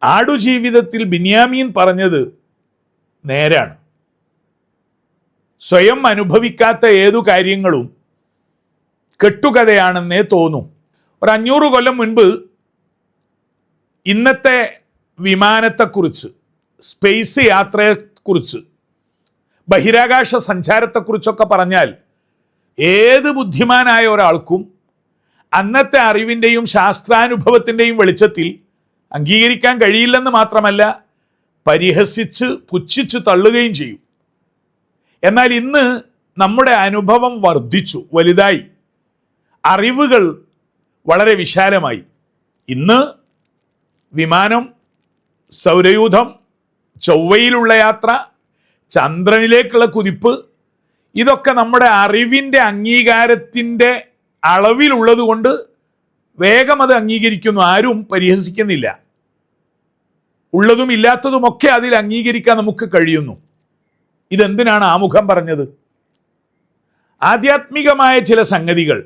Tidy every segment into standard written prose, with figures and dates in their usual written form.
ആടുജീവിതത്തിൽ ബിന്യാമീൻ പറഞ്ഞത് നേരാണ്. സ്വയം അനുഭവിക്കാത്ത ഏതു കാര്യങ്ങളും കെട്ടുകഥയാണെന്നേ തോന്നും. 500 കൊല്ലം മുൻപ് ഇന്നത്തെ വിമാനത്തെക്കുറിച്ച്, സ്പേസ് യാത്രയെക്കുറിച്ച്, ബഹിരാകാശ സഞ്ചാരത്തെക്കുറിച്ചൊക്കെ പറഞ്ഞാൽ ഏത് ബുദ്ധിമാനായ ഒരാൾക്കും അന്നത്തെ അറിവിൻ്റെയും ശാസ്ത്രാനുഭവത്തിൻ്റെയും വെളിച്ചത്തിൽ അംഗീകരിക്കാൻ കഴിയില്ലെന്ന് മാത്രമല്ല, പരിഹസിച്ച് പുച്ഛിച്ച് തള്ളുകയും ചെയ്യും. എന്നാൽ ഇന്ന് നമ്മുടെ അനുഭവം വർദ്ധിച്ചു, വലുതായി, അറിവുകൾ വളരെ വിശാലമായി. ഇന്ന് വിമാനം, സൗരയൂഥം, ചൊവ്വയിലുള്ള യാത്ര, ചന്ദ്രനിലേക്കുള്ള കുതിപ്പ്, ഇതൊക്കെ നമ്മുടെ അറിവിൻ്റെ അംഗീകാരത്തിൻ്റെ അളവിലുള്ളത് കൊണ്ട് വേഗം അത് അംഗീകരിക്കുന്നു. ആരും പരിഹസിക്കുന്നില്ല. ഉള്ളതും ഇല്ലാത്തതുമൊക്കെ അതിൽ അംഗീകരിക്കാൻ നമുക്ക് കഴിയുന്നു. ഇതെന്തിനാണ് ആമുഖം പറഞ്ഞത്? ആധ്യാത്മികമായ ചില സംഗതികൾ,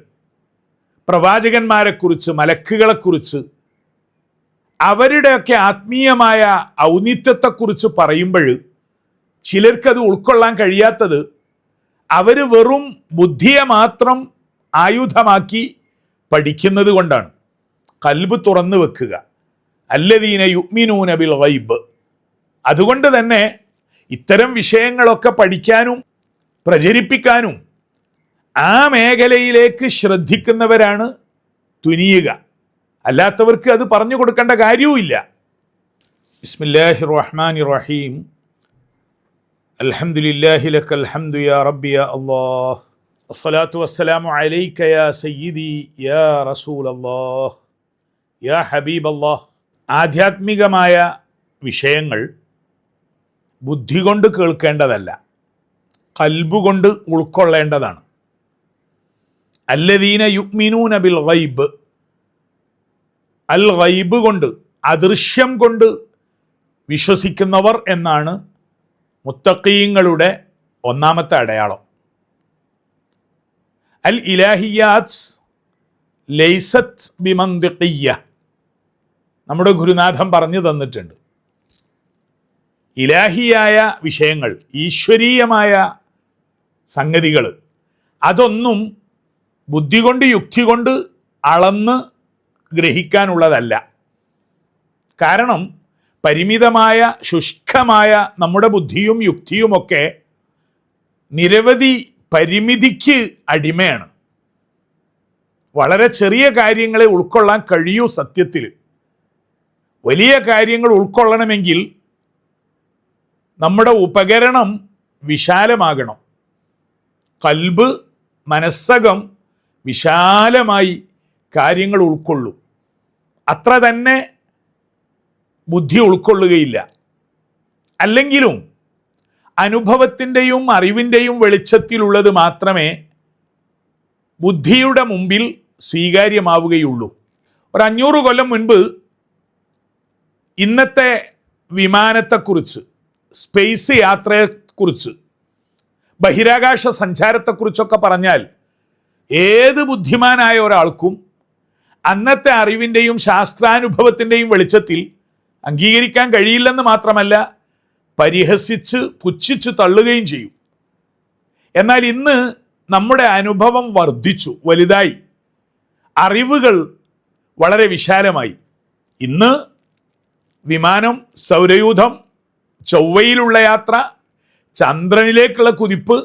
പ്രവാചകന്മാരെക്കുറിച്ച്, മലക്കുകളെക്കുറിച്ച്, അവരുടെയൊക്കെ ആത്മീയമായ ഔന്നിത്യത്തെക്കുറിച്ച് പറയുമ്പോൾ ചിലർക്കത് ഉൾക്കൊള്ളാൻ കഴിയാത്തത് അവർ വെറും ബുദ്ധിയെ മാത്രം ആയുധമാക്കി പഠിക്കുന്നത് കൊണ്ടാണ്. ഖൽബ് തുറന്നു വെക്കുക, അല്ലദീന യുഅ്മിനൂന ബിൽ ഗൈബ്. അതുകൊണ്ട് തന്നെ ഇത്തരം വിഷയങ്ങളൊക്കെ പഠിക്കാനും പ്രചരിപ്പിക്കാനും ആ മേഖലയിലേക്ക് ശ്രദ്ധിക്കുന്നവരാണ് തുനിയുക. അല്ലാത്തവർക്ക് അത് പറഞ്ഞു കൊടുക്കേണ്ട കാര്യവുമില്ല. ബിസ്മില്ലാഹിർ റഹ്മാനിർ റഹീം. അൽഹംദുലില്ലാഹി ലക്കൽ ഹംദു യാ റബ്ബി യാ അല്ലാഹ്. അസ്സലാത്തു വസ്സലാമു അലൈക യാ സയ്യിദി യാ റസൂലല്ലാഹ് യാ ഹബീബല്ലാഹ്. ആധ്യാത്മികമായ വിഷയങ്ങൾ ബുദ്ധി കൊണ്ട് കേൾക്കേണ്ടതല്ല, ഖൽബ് കൊണ്ട് ഉൾക്കൊള്ളേണ്ടതാണ്. അല്ലദീന യുഅ്മിനൂന ബിൽ ഗൈബ്. അൽ ഗൈബ് കൊണ്ട്, അദൃശ്യം കൊണ്ട് വിശ്വസിക്കുന്നവർ എന്നാണ് മുത്തഖീങ്ങളുടെ ഒന്നാമത്തെ അടയാളം. അൽ ഇലാഹിയാത്ത് ലൈസത്ത് ബിമന്തിഖിയ്യ. നമ്മുടെ ഗുരുനാഥൻ പറഞ്ഞു തന്നിട്ടുണ്ട്, ഇലാഹിയായ വിഷയങ്ങൾ, ഈശ്വരീയമായ സംഗതികൾ, അതൊന്നും ബുദ്ധി കൊണ്ട് യുക്തി കൊണ്ട് അളന്ന് ഗ്രഹിക്കാനുള്ളതല്ല. കാരണം പരിമിതമായ ശുഷ്കമായ നമ്മുടെ ബുദ്ധിയും യുക്തിയുമൊക്കെ നിരവധി പരിമിതിക്ക് അടിമയാണ്. വളരെ ചെറിയ കാര്യങ്ങളെ ഉൾക്കൊള്ളാൻ കഴിയൂ. സത്യത്തിൽ വലിയ കാര്യങ്ങൾ ഉൾക്കൊള്ളണമെങ്കിൽ നമ്മുടെ ഉപകരണം വിശാലമാകണം. ഖൽബ്, മനസ്സകം വിശാലമായി കാര്യങ്ങൾ ഉൾക്കൊള്ളും. അത്ര തന്നെ ബുദ്ധി ഉൾക്കൊള്ളുകയില്ല. അല്ലെങ്കിലും അനുഭവത്തിൻ്റെയും അറിവിൻ്റെയും വെളിച്ചത്തിലുള്ളത് മാത്രമേ ബുദ്ധിയുടെ മുമ്പിൽ സ്വീകാര്യമാവുകയുള്ളൂ. 500 കൊല്ലം മുൻപ് ഇന്നത്തെ വിമാനത്തെക്കുറിച്ച്, സ്പേസ് യാത്രയെക്കുറിച്ച്, ബഹിരാകാശ സഞ്ചാരത്തെക്കുറിച്ചൊക്കെ പറഞ്ഞാൽ ഏത് ബുദ്ധിമാനായ ഒരാൾക്കും അന്നത്തെ അറിവിൻ്റെയും ശാസ്ത്രാനുഭവത്തിൻ്റെയും വെളിച്ചത്തിൽ അംഗീകരിക്കാൻ കഴിയില്ലെന്ന് മാത്രമല്ല, പരിഹസിച്ച് പുച്ഛിച്ച് തള്ളുകയും ചെയ്യും. എന്നാൽ ഇന്ന് നമ്മുടെ അനുഭവം വർദ്ധിച്ചു, വലുതായി, അറിവുകൾ വളരെ വിശാലമായി. ഇന്ന് വിമാനം, സൗരയൂഥം, ചൊവ്വയിലുള്ള യാത്ര, ചന്ദ്രനിലേക്കുള്ള കുതിപ്പ്,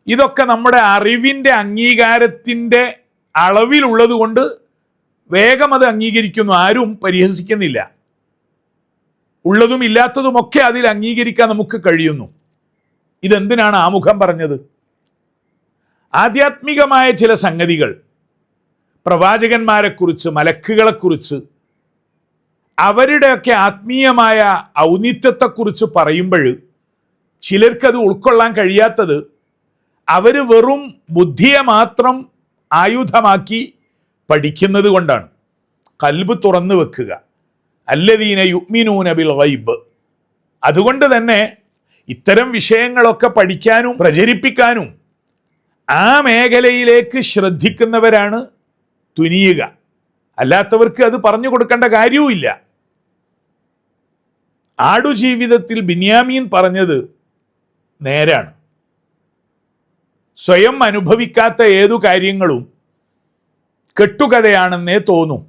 ഇതൊക്കെ നമ്മുടെ അറിവിൻ്റെ അംഗീകാരത്തിൻ്റെ അളവിലുള്ളത് കൊണ്ട് വേഗം അത് അംഗീകരിക്കുന്നു. ആരും പരിഹസിക്കുന്നില്ല. ഉള്ളതും ഇല്ലാത്തതുമൊക്കെ അതിൽ അംഗീകരിക്കാൻ നമുക്ക് കഴിയുന്നു. ഇതെന്തിനാണ് ആമുഖം പറഞ്ഞത്? ആധ്യാത്മികമായ ചില സംഗതികൾ, പ്രവാചകന്മാരെക്കുറിച്ച്, മലക്കുകളെക്കുറിച്ച്, അവരുടെയൊക്കെ ആത്മീയമായ ഔന്നിത്യത്തെക്കുറിച്ച് പറയുമ്പോൾ ചിലർക്കത് ഉൾക്കൊള്ളാൻ കഴിയാത്തത് അവർ വെറും ബുദ്ധിയെ മാത്രം ആയുധമാക്കി പഠിക്കുന്നത് കൊണ്ടാണ്. ഖൽബ് തുറന്നു വെക്കുക, അല്ലദീന യുഅ്മിനൂന ബിൽ ഗൈബ്. അതുകൊണ്ട് തന്നെ ഇത്തരം വിഷയങ്ങളൊക്കെ പഠിക്കാനും പ്രചരിപ്പിക്കാനും ആ മേഖലയിലേക്ക് ശ്രദ്ധിക്കുന്നവരാണ് തുനിയുക. അല്ലാത്തവർക്ക് അത് പറഞ്ഞു കൊടുക്കേണ്ട കാര്യവുമില്ല. ആടുജീവിതത്തിൽ ബിന്യാമീൻ പറഞ്ഞത് നേരാണ്. സ്വയം അനുഭവിക്കാത്ത ഏതു കാര്യങ്ങളും കെട്ടുകഥയാണെന്നേ തോന്നും.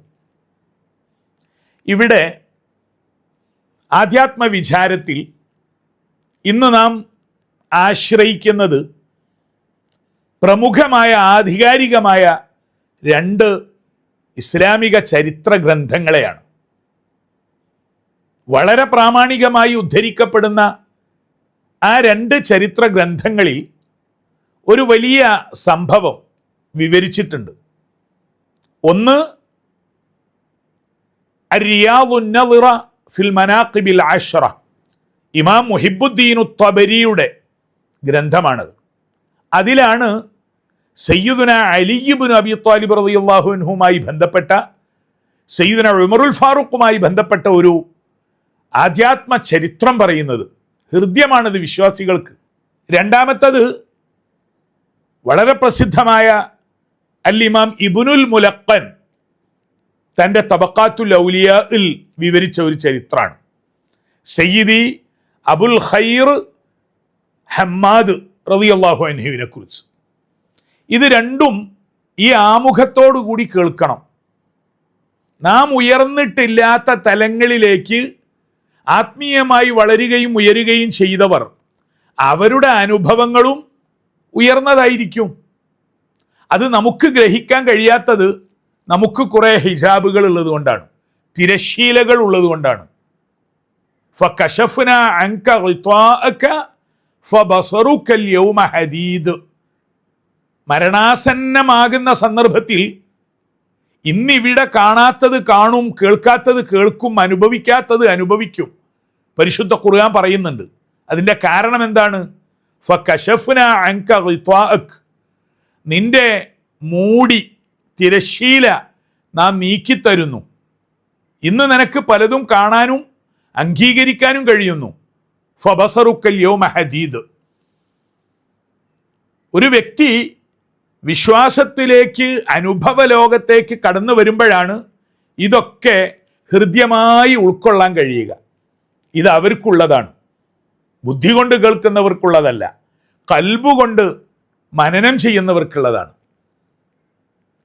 ഇവിടെ ആധ്യാത്മ വിചാരത്തിൽ ഇന്ന് നാം ആശ്രയിക്കുന്നത് പ്രമുഖമായ ആധികാരികമായ 2 ഇസ്ലാമിക ചരിത്ര ഗ്രന്ഥങ്ങളെയാണ്. വളരെ പ്രാമാണികമായി ഉദ്ധരിക്കപ്പെടുന്ന ആ 2 ചരിത്ര ഗ്രന്ഥങ്ങളിൽ ഒരു വലിയ സംഭവം വിവരിച്ചിട്ടുണ്ട്. ഒന്ന് അർ-റിയാദുൻ നളിറ ഫിൽ മനാഖിബിൽ 10, ഇമാം മുഹിബുദ്ദീൻ തബരിയുടെ ഗ്രന്ഥമാണത്. അതിലാണ് സയ്യിദുന അലി ഇബ്നു അബി ത്വാലിബ് റളിയല്ലാഹു അൻഹുമായി ബന്ധപ്പെട്ട, സയ്യിദുന ഉമറുൽ ഫാറൂഖുമായി ബന്ധപ്പെട്ട ഒരു ആധ്യാത്മ ചരിത്രം പറയുന്നത്. ഹൃദ്യമാണത് വിശ്വാസികൾക്ക്. രണ്ടാമത്തത് വളരെ പ്രസിദ്ധമായ അൽ ഇമാം ഇബ്നുൽ മുലഖൻ തൻ്റെ തബഖാത്തുൽ ഔലിയാഇൽ വിവരിച്ച ഒരു ചരിത്രമാണ്. സയ്യിദി അബുൽ ഖൈർ ഹമ്മാദ് റളിയല്ലാഹു അൻഹുവിനെ കുറിച്ച്. ഇത് രണ്ടും ഈ ആമുഖത്തോടു കൂടി കേൾക്കണം. നാം ഉയർന്നിട്ടില്ലാത്ത തലങ്ങളിലേക്ക് ആത്മീയമായി വളരുകയും ഉയരുകയും ചെയ്തവർ, അവരുടെ അനുഭവങ്ങളും ഉയർന്നതായിരിക്കും. അത് നമുക്ക് ഗ്രഹിക്കാൻ കഴിയാത്തത് നമുക്ക് കുറേ ഹിജാബുകൾ ഉള്ളത് കൊണ്ടാണ്, തിരശ്ശീലകൾ ഉള്ളത് കൊണ്ടാണ്. ഫകശഫ്നാ അൻക ഗിത്വാഅക ഫബസറുക അൽയൗമ ഹദീദ്. മരണാസന്നമാകുന്ന സന്ദർഭത്തിൽ ഇന്നിവിടെ കാണാത്തത് കാണും, കേൾക്കാത്തത് കേൾക്കും, അനുഭവിക്കാത്തത് അനുഭവിക്കും. പരിശുദ്ധ ഖുർആൻ പറയുന്നുണ്ട്. അതിൻ്റെ കാരണം എന്താണ്? ഫകശഫ്നാ അൻക ഗിത്വാഅക, നിന്റെ മൂടി, തിരശ്ശീല നാം നീക്കിത്തരുന്നു. ഇന്ന് നിനക്ക് പലതും കാണാനും അംഗീകരിക്കാനും കഴിയുന്നു. ഫബസറുക്കൽ യൗമ ഹദീദ്. ഒരു വ്യക്തി വിശ്വാസത്തിലേക്ക്, അനുഭവ ലോകത്തേക്ക് കടന്നു വരുമ്പോഴാണ് ഇതൊക്കെ ഹൃദ്യമായി ഉൾക്കൊള്ളാൻ കഴിയുക. ഇത് അവർക്കുള്ളതാണ്, ബുദ്ധി കൊണ്ട് കേൾക്കുന്നവർക്കുള്ളതല്ല, കൽബ് കൊണ്ട് മനനം ചെയ്യുന്നവർക്കുള്ളതാണ്.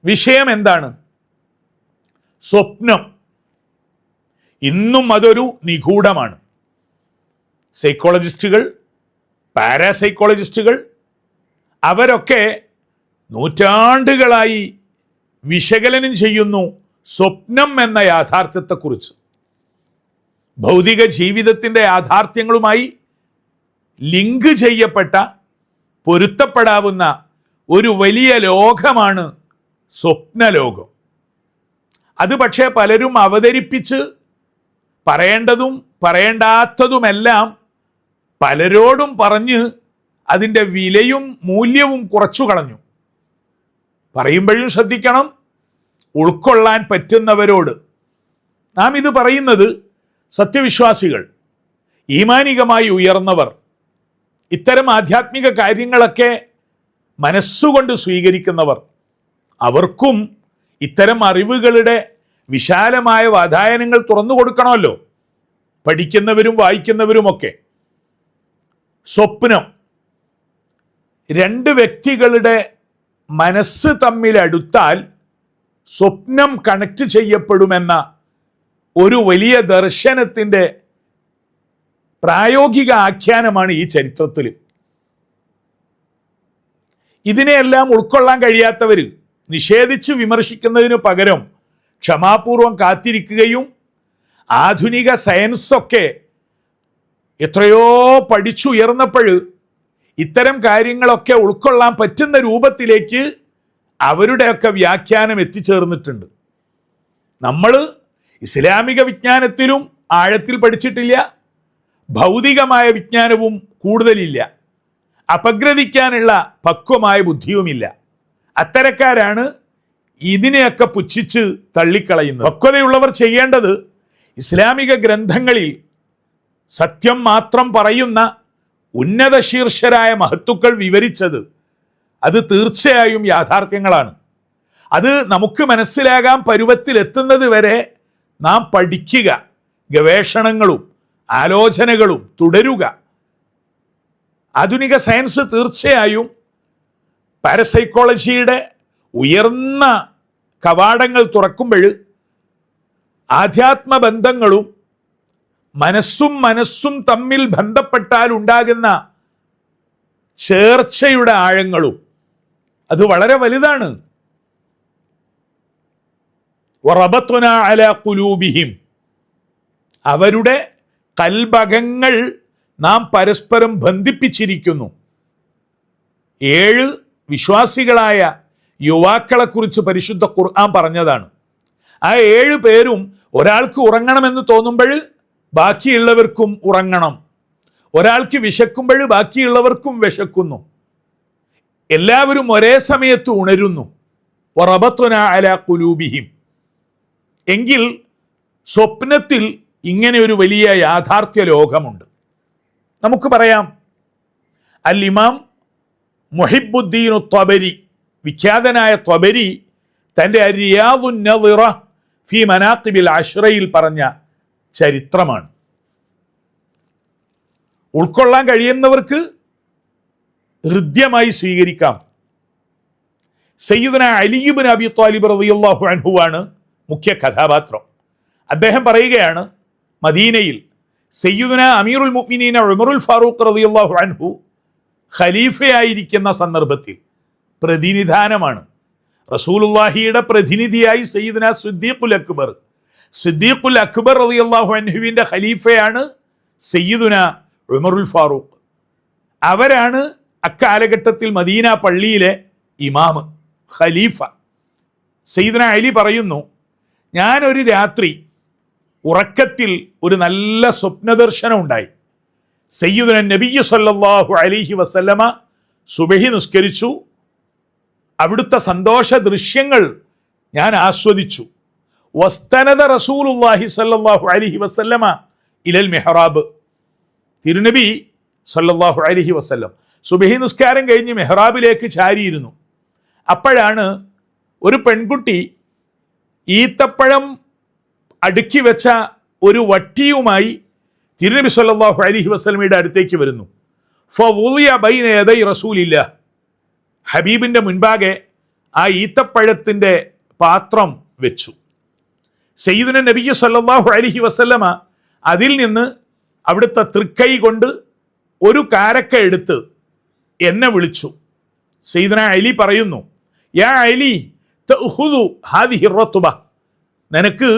വിഷയം എന്താണ്? സ്വപ്നം. ഇന്നും അതൊരു നിഗൂഢമാണ്. സൈക്കോളജിസ്റ്റുകൾ, പാരാസൈക്കോളജിസ്റ്റുകൾ അവരൊക്കെ നൂറ്റാണ്ടുകളായി വിശകലനം ചെയ്യുന്നു സ്വപ്നം എന്ന യാഥാർത്ഥ്യത്തെക്കുറിച്ച്. ഭൗതിക ജീവിതത്തിൻ്റെ യാഥാർത്ഥ്യങ്ങളുമായി ലിങ്ക് ചെയ്യപ്പെട്ട, പൊരുത്തപ്പെടാവുന്ന ഒരു വലിയ ലോകമാണ് സ്വപ്നലോകം. അത് പക്ഷേ പലരും അവതരിപ്പിച്ച് പറയേണ്ടതും പറയേണ്ടാത്തതുമെല്ലാം പലരോടും പറഞ്ഞ് അതിൻ്റെ വിലയും മൂല്യവും കുറച്ചു കളഞ്ഞു. പറയുമ്പോഴും ശ്രദ്ധിക്കണം, ഉൾക്കൊള്ളാൻ പറ്റുന്നവരോട്. നാം ഇത് പറയുന്നത് സത്യവിശ്വാസികൾ, ഈമാനികമായി ഉയർന്നവർ, ഇത്തരം ആധ്യാത്മിക കാര്യങ്ങളൊക്കെ മനസ്സുകൊണ്ട് സ്വീകരിക്കുന്നവർ, അവർക്കും ഇത്തരം അറിവുകളുടെ വിശാലമായ വാതായനങ്ങൾ തുറന്നു കൊടുക്കണമല്ലോ, പഠിക്കുന്നവരും വായിക്കുന്നവരുമൊക്കെ. സ്വപ്നം, 2 വ്യക്തികളുടെ മനസ്സ് തമ്മിൽ അടുത്താൽ സ്വപ്നം കണക്ട് ചെയ്യപ്പെടുമെന്ന ഒരു വലിയ ദർശനത്തിൻ്റെ പ്രായോഗിക ആഖ്യാനമാണ് ഈ ചരിത്രത്തിൽ. ഇതിനെയെല്ലാം ഉൾക്കൊള്ളാൻ കഴിയാത്തവർ നിഷേധിച്ച് വിമർശിക്കുന്നതിന് പകരം ക്ഷമാപൂർവം കാത്തിരിക്കുകയും ആധുനിക സയൻസൊക്കെ എത്രയോ പഠിച്ചുയർന്നപ്പോൾ ഇത്തരം കാര്യങ്ങളൊക്കെ ഉൾക്കൊള്ളാൻ പറ്റുന്ന രൂപത്തിലേക്ക് അവരുടെയൊക്കെ വ്യാഖ്യാനം എത്തിച്ചേർന്നിട്ടുണ്ട്. നമ്മൾ ഇസ്ലാമിക വിജ്ഞാനത്തിലും ആഴത്തിൽ പഠിച്ചിട്ടില്ല, ഭൗതികമായ വിജ്ഞാനവും കൂടുതലില്ല, അപഗ്രഥിക്കാനുള്ള പക്വമായ ബുദ്ധിയുമില്ല. അത്തരക്കാരാണ് ഇതിനെയൊക്കെ പുച്ഛിച്ച് തള്ളിക്കളയുന്നത്. പക്വതയുള്ളവർ ചെയ്യേണ്ടത് ഇസ്ലാമിക ഗ്രന്ഥങ്ങളിൽ സത്യം മാത്രം പറയുന്ന ഉന്നത ശീർഷരായ മഹത്തുക്കൾ വിവരിച്ചത് അത് തീർച്ചയായും യാഥാർത്ഥ്യങ്ങളാണ്. അത് നമുക്ക് മനസ്സിലാകാൻ പരുവത്തിലെത്തുന്നത് വരെ നാം പഠിക്കുക, ഗവേഷണങ്ങളും ആലോചനകളും തുടരുക. ആധുനിക സയൻസ് തീർച്ചയായും പാരസൈക്കോളജിയുടെ ഉയർന്ന കവാടങ്ങൾ തുറക്കുമ്പോൾ ആധ്യാത്മബന്ധങ്ങളും മനസ്സും തമ്മിൽ ബന്ധപ്പെട്ടാൽ ഉണ്ടാകുന്ന ചേർച്ചയുടെ ആഴങ്ങളും അത് വളരെ വലുതാണ്. വറബത്നാ അലാ ഖുലൂബിഹിം, അവരുടെ കൽബകങ്ങൾ നാം പരസ്പരം ബന്ധിപ്പിച്ചിരിക്കുന്നു. 7 വിശ്വാസികളായ യുവാക്കളെക്കുറിച്ച് പരിശുദ്ധ ഖുർആൻ പറഞ്ഞതാണ്. ആ 7 പേരും ഒരാൾക്ക് ഉറങ്ങണമെന്ന് തോന്നുമ്പോൾ ബാക്കിയുള്ളവർക്കും ഉറങ്ങണം, ഒരാൾക്ക് വിശക്കുമ്പോൾ ബാക്കിയുള്ളവർക്കും വിശക്കുന്നു, എല്ലാവരും ഒരേ സമയത്ത് ഉണരുന്നു. വറബത്നാ അലാ ഖുലൂബിഹിം. എങ്കിൽ സ്വപ്നത്തിൽ ഇങ്ങനെ ഒരു വലിയ യാഥാർത്ഥ്യ ലോകമുണ്ട്. നമുക്ക് പറയാം, അൽ ഇമാം മുഹിബുദ്ദീൻ ത്വബരി, വിഖ്യാതനായ ത്വബരി തൻ്റെ റിയാദുൻ നദിറ ഫി മനാഖിബിൽ അശ്റയിൽ പറഞ്ഞ ചരിത്രമാണ്. ഉൾക്കൊള്ളാൻ കഴിയുന്നവർക്ക് ഹൃദ്യമായി സ്വീകരിക്കാം. സയ്യിദുനാ അലി ഇബ്നു അബി ത്വാലിബ് റളിയല്ലാഹു അൻഹു ആണ് മുഖ്യ കഥാപാത്രം. അദ്ദേഹം പറയുകയാണ്, മദീനയിൽ സയ്യിദുനാ അമീറുൽ മുഅ്മിനീന ഉമറുൽ ഫാറൂഖ് റളിയല്ലാഹു അൻഹു ഖലീഫയായിരിക്കുന്ന സന്ദർഭത്തിൽ പ്രതിനിധാനമാണ്. റസൂലുള്ളാഹിയുടെ പ്രതിനിധിയായി സയ്യിദുനാ സിദ്ദീഖുൽ അക്ബർ റളിയല്ലാഹു അൻഹുവിൻ്റെ ഖലീഫയാണ് സയ്യിദുനാ ഉമറുൽ ഫാറൂഖ്. അവരാണ് അക്കാലഘട്ടത്തിൽ മദീന പള്ളിയിലെ ഇമാം, ഖലീഫ. സയ്യിദുനാ അലി പറയുന്നു, ഞാനൊരു രാത്രി ഉറക്കത്തിൽ ഒരു നല്ല സ്വപ്നദർശനം ഉണ്ടായി. സയ്യിദുനാ നബി സല്ലല്ലാഹു അലൈഹി വസല്ലമ സുബഹി നിസ്കരിച്ചു. അവിടുത്തെ സന്തോഷ ദൃശ്യങ്ങൾ ഞാൻ ആസ്വദിച്ചു. വസ്തനദ റസൂലുള്ളാഹി സല്ലല്ലാഹു അലൈഹി വസല്ലമ ഇലൽ മിഹ്റാബ്. തിരുനബി സല്ലല്ലാഹു അലൈഹി വസല്ലം സുബഹി നിസ്കാരം കഴിഞ്ഞ് മെഹ്റാബിലേക്ക് ചാരിയിരുന്നു. അപ്പോഴാണ് ഒരു പെൺകുട്ടി ഈത്തപ്പഴം അടുക്കി വെച്ച ഒരു വട്ടിയുമായി തിരുനബി സല്ലല്ലാഹു അലൈഹി വസല്ലമയുടെ അടുത്തേക്ക് വരുന്നു. ഫവുളിയ ബൈന യദൈ റസൂലില്ലാഹ്, ഹബീബിൻ്റെ മുൻപാകെ ആ ഈത്തപ്പഴത്തിൻ്റെ പാത്രം വെച്ചു. സയ്യിദുനാ നബി സല്ലല്ലാഹു അലൈഹി വസല്ലമ അതിൽ നിന്ന് അവിടുത്തെ തൃക്കൈ കൊണ്ട് ഒരു കാരക്ക എടുത്ത് എന്നെ വിളിച്ചു. സയ്യിദുനാ അലി പറയുന്നു, യാ അലി തഅഖുദു ഹാദിഹി റത്ബ, നിനക്ക്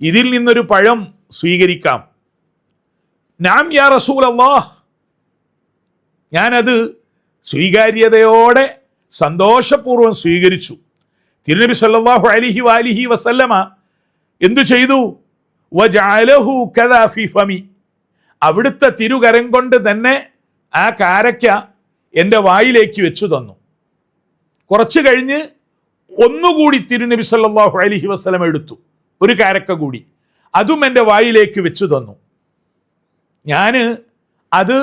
ഇതിൽ നിന്നൊരു പഴം സ്വീകരിക്കാം. നാം യാ റസൂലല്ലാഹ്, ഞാനത് സ്വീകാര്യതയോടെ സന്തോഷപൂർവ്വം സ്വീകരിച്ചു. തിരുനബി സല്ലല്ലാഹു അലൈഹി വസല്ലമ എന്തു ചെയ്തു? വജഅലഹു കദാ ഫീ ഫമി, അവിടുത്തെ തിരുകരം കൊണ്ട് തന്നെ ആ കാരക്ക എൻ്റെ വായിലേക്ക് വെച്ചു തന്നു. കുറച്ച് കഴിഞ്ഞ് ഒന്നുകൂടി തിരുനബി സല്ലല്ലാഹു അലൈഹി വസല്ലമ എടുത്തു, ഒരു കാരക്ക കൂടി, അതും എൻ്റെ വായിലേക്ക് വെച്ചു തന്നു. ഞാൻ അത്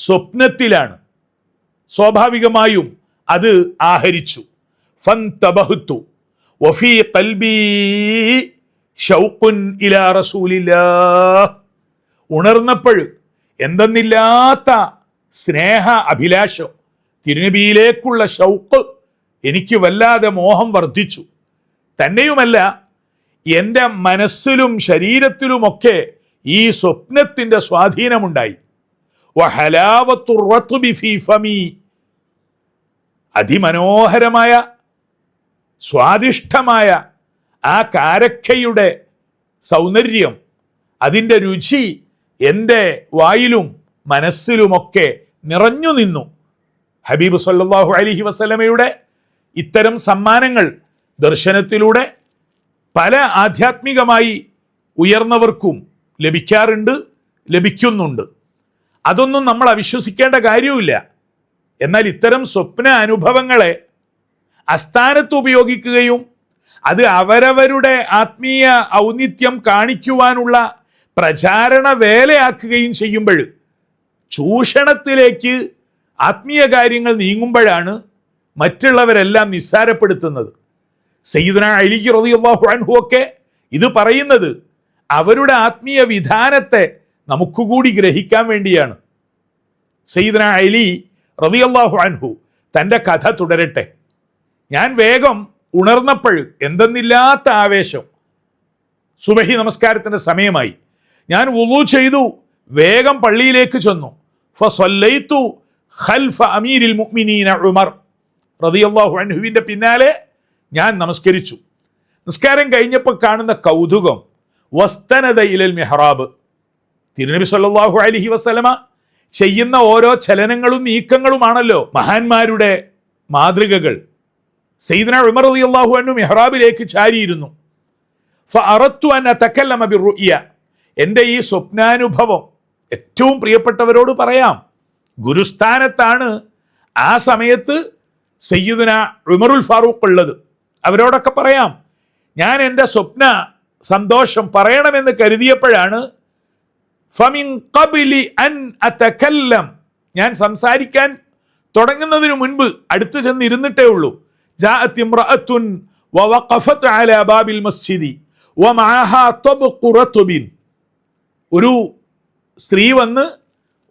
സ്വപ്നത്തിലാണ്, സ്വാഭാവികമായും അത് ആഹരിച്ചു. ഫന്തബഹ്തു വഫീ ഖൽബി ശൗഖുൻ ഇലാ റസൂലില്ലാഹ്, ഉണർന്നപ്പോൾ എന്തെന്നില്ലാത്ത സ്നേഹ അഭിലാഷം, തിരുനബിയിലേക്കുള്ള ഷൗഖ്, എനിക്ക് വല്ലാതെ മോഹം വർദ്ധിച്ചു. തന്നെയുമല്ല, എൻ്റെ മനസ്സിലും ശരീരത്തിലുമൊക്കെ ഈ സ്വപ്നത്തിൻ്റെ സ്വാധീനമുണ്ടായി. വഹലാവത്തു റത്ബി ഫീ ഫമി, അതിമനോഹരമായ സ്വാദിഷ്ടമായ ആ കാരക്കയുടെ സൗന്ദര്യം, അതിൻ്റെ രുചി എൻ്റെ വായിലും മനസ്സിലുമൊക്കെ നിറഞ്ഞു നിന്നു. ഹബീബ് സല്ലല്ലാഹു അലൈഹി വസല്ലമയുടെ ഇത്തരം സമ്മാനങ്ങൾ ദർശനത്തിലൂടെ പല ആധ്യാത്മികമായി ഉയർന്നവർക്കും ലഭിക്കാറുണ്ട്, ലഭിക്കുന്നുണ്ട്. അതൊന്നും നമ്മൾ അവിശ്വസിക്കേണ്ട കാര്യമില്ല. എന്നാൽ ഇത്തരം സ്വപ്ന അനുഭവങ്ങളെ അസ്ഥാനത്ത് ഉപയോഗിക്കുകയും അത് അവരവരുടെ ആത്മീയ ഔന്നിത്യം കാണിക്കുവാനുള്ള പ്രചാരണ വേലയാക്കുകയും ചെയ്യുമ്പോൾ ചൂഷണത്തിലേക്ക് ആത്മീയ കാര്യങ്ങൾ നീങ്ങുമ്പോഴാണ് മറ്റുള്ളവരെല്ലാം നിസ്സാരപ്പെടുത്തുന്നത്. സയ്യിദുനാ അലി റളിയല്ലാഹു അൻഹു ഒക്കെ ഇത് പറയുന്നത് അവരുടെ ആത്മീയ വിധാനത്തെ നമുക്കുകൂടി ഗ്രഹിക്കാൻ വേണ്ടിയാണ്. സയ്യിദ്ന അലി റളിയല്ലാഹു അൻഹു തൻ്റെ കഥ തുടരട്ടെ. ഞാൻ വേഗം ഉണർന്നപ്പോൾ എന്തെന്നില്ലാത്ത ആവേശം. സുബഹി നമസ്കാരത്തിൻ്റെ സമയമായി. ഞാൻ വുളൂ ചെയ്തു, വേഗം പള്ളിയിലേക്ക് ചെന്നു. ഫസല്ലൈതു ഖൽഫ അമീരിൽ മുഅ്മിനീന ഉമർ റളിയല്ലാഹു അൻഹുവിൻ്റെ പിന്നാലെ ഞാൻ നമസ്കരിച്ചു. നിസ്കാരം കഴിഞ്ഞപ്പോൾ കാണുന്ന കൗതുകം, വസ്തനദ ഇലൽ മിഹ്റാബ്. തിരുനബി സല്ലല്ലാഹു അലൈഹി വസല്ലമ ചെയ്യുന്ന ഓരോ ചലനങ്ങളും നീക്കങ്ങളുമാണല്ലോ മഹാന്മാരുടെ മാതൃകകൾ. സയ്യിദ്ന ഉമർ റളിയല്ലാഹു അൻഹു മിഹ്റാബിലേക്ക് ചാരിയിരുന്നു. ഫഅറദ്തു അൻ അതകല്ലമ ബിർറുഇയ. എൻ്റെ ഈ സ്വപ്നാനുഭവം ഏറ്റവും പ്രിയപ്പെട്ടവരോട് പറയാം. ഗുരുസ്ഥാനത്താണ് ആ സമയത്ത് സയ്യിദുന ഉമറുൽ ഫാറൂഖ് ഉള്ളത്. അവരോടൊക്കെ പറയാം. ഞാൻ എൻ്റെ സ്വപ്ന സന്തോഷം പറയണമെന്ന് കരുതിയപ്പോഴാണ് ഫമിൻ ഖബ്ലി അൻ അതകല്ലം, ഞാൻ സംസാരിക്കാൻ തുടങ്ങുന്നതിന് മുൻപ് അടുത്ത് ചെന്നിരുന്നിട്ടേ ഉള്ളൂ. ജാഅത് ഇംറഅത്തുൻ വവഖഫത് അലാ ബാബിൽ മസ്ജിദി വമഅഹാ തബ്ഖു റത്ബിൻ. ഒരു സ്ത്രീ വന്ന്